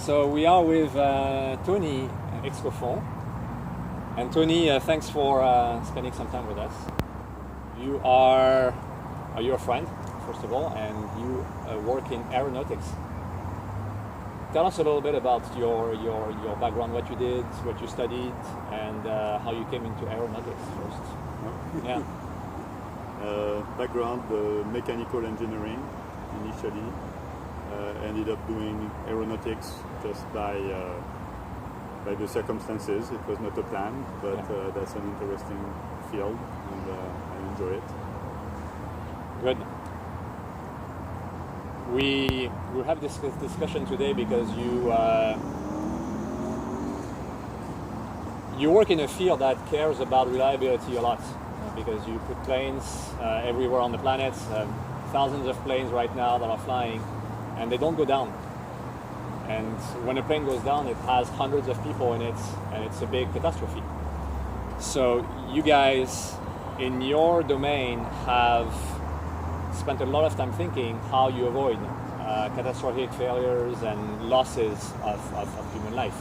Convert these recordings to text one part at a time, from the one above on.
So we are with Tony Excoffon. And Tony, thanks for spending some time with us. You are a friend, first of all, and you work in aeronautics. Tell us a little bit about your background, what you did, what you studied, and how you came into aeronautics first. No. Yeah. Background, mechanical engineering initially. Ended up doing aeronautics just by the circumstances. It was not a plan, but that's an interesting field, and I enjoy it. Good. We will have this discussion today because you work in a field that cares about reliability a lot, because you put planes everywhere on the planet, thousands of planes right now that are flying, and they don't go down. And when a plane goes down, it has hundreds of people in it, and it's a big catastrophe. So you guys in your domain have spent a lot of time thinking how you avoid catastrophic failures and losses of human life.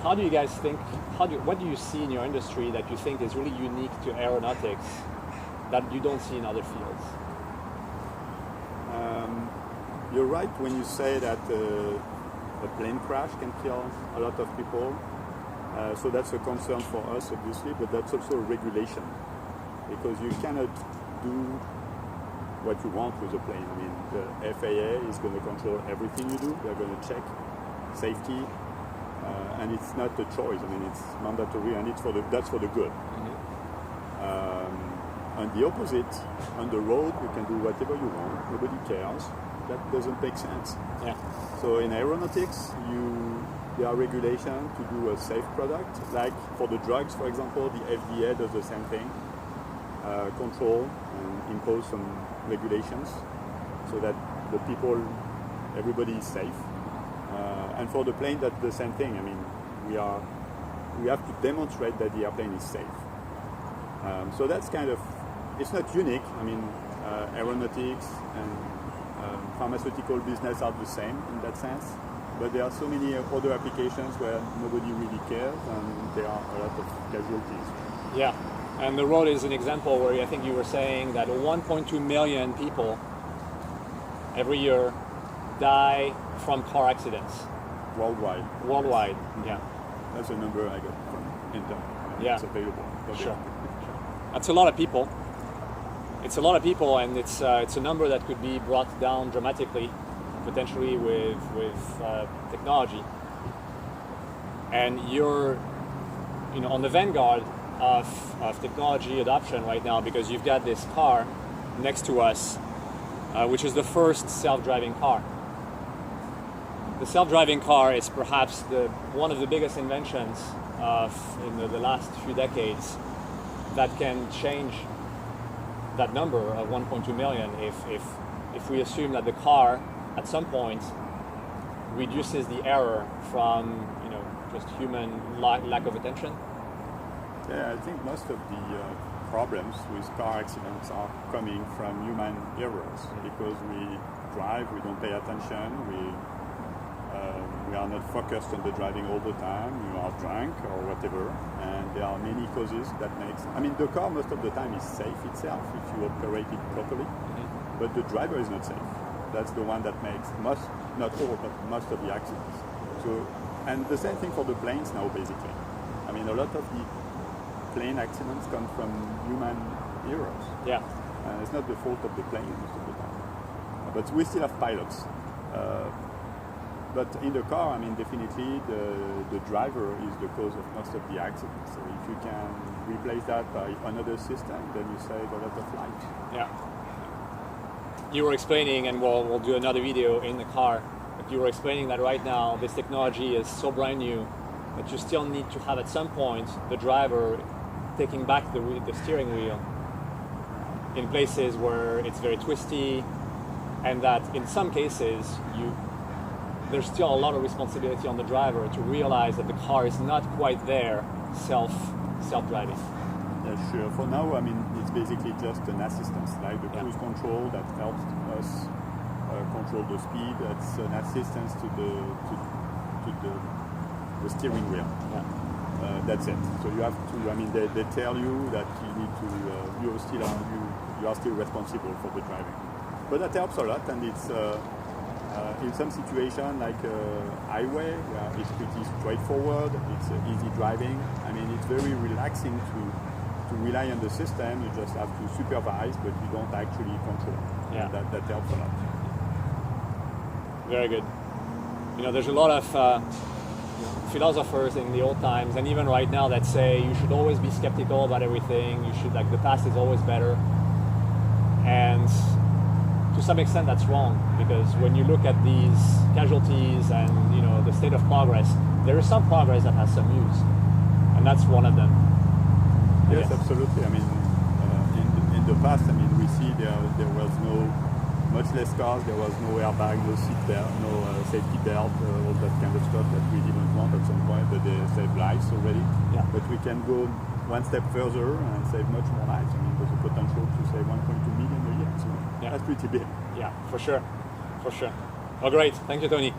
How do you guys think, what do you see in your industry that you think is really unique to aeronautics that you don't see in other fields? You're right when you say that a plane crash can kill a lot of people. So that's a concern for us, obviously, but that's also a regulation, because you cannot do what you want with a plane. I mean, the FAA is going to control everything you do. They're going to check safety, and it's not a choice. I mean, it's mandatory, and that's for the good. Mm-hmm. On the opposite, on the road, you can do whatever you want. Nobody cares. That doesn't make sense. Yeah. So in aeronautics, there are regulations to do a safe product. Like for the drugs, for example, the FDA does the same thing. Control and impose some regulations so that everybody is safe. And for the plane, that's the same thing. I mean, we have to demonstrate that the airplane is safe. So that's kind of, it's not unique. I mean, aeronautics and pharmaceutical business are the same in that sense. But there are so many other applications where nobody really cares, and there are a lot of casualties. Yeah. And the road is an example where I think you were saying that 1.2 million people every year die from car accidents. Worldwide. Worldwide, yeah. That's a number I got from Intel. Yeah. It's available. Sure. That's a lot of people. It's a lot of people, and it's a number that could be brought down dramatically, potentially with technology. And you're, on the vanguard of technology adoption right now, because you've got this car next to us, which is the first self-driving car. The self-driving car is perhaps one of the biggest inventions in the last few decades that can change that number of 1.2 million if we assume that the car at some point reduces the error from just human lack of attention. Yeah, I think most of the problems with car accidents are coming from human errors, because we drive, we don't pay attention, we are not focused on the driving all the time, we are drunk or whatever, and there are many causes that makes. I mean, the car most of the time is safe itself if you operate it properly, but the driver is not safe. That's the one that makes not all, but most of the accidents. So, and the same thing for the planes now, basically. I mean, a lot of the plane accidents come from human errors. Yeah. It's not the fault of the plane most of the time. But we still have pilots. But in the car, I mean, definitely the driver is the cause of most of the accidents. So if you can replace that by another system, then you save a lot of lives. Yeah. You were explaining, and we'll do another video in the car, but you were explaining that right now this technology is so brand new that you still need to have at some point the driver taking back the steering wheel in places where it's very twisty, and that in some cases there's still a lot of responsibility on the driver to realize that the car is not quite there self-driving. Yeah, sure. For now, I mean, it's basically just an assistance, like the cruise control that helps us control the speed. That's an assistance to the steering wheel. Yeah. That's it. So you have to. I mean, they tell you that you need to. You are still responsible for the driving. But that helps a lot, and it's in some situation like highway, it's pretty straightforward. It's easy driving. I mean, it's very relaxing to rely on the system. You just have to supervise, but you don't actually control. Yeah. And that helps a lot. Very good. You know, there's a lot of philosophers in the old times, and even right now, that say you should always be skeptical about everything. You should, like, the past is always better. And to some extent, that's wrong, because when you look at these casualties and, you know, the state of progress, there is some progress that has some use, and that's one of them. Yes, absolutely. I mean, in the past, I mean, we see there was much less cars, there was no airbag, no seat belt, no safety belt, all that kind of stuff that we didn't want at some point, but they save lives already. Yeah. But we can go one step further and save much more lives. I mean, there's a potential to save 1.2 million a year, so that's pretty big. Yeah, for sure. For sure. Oh, great. Thank you, Tony.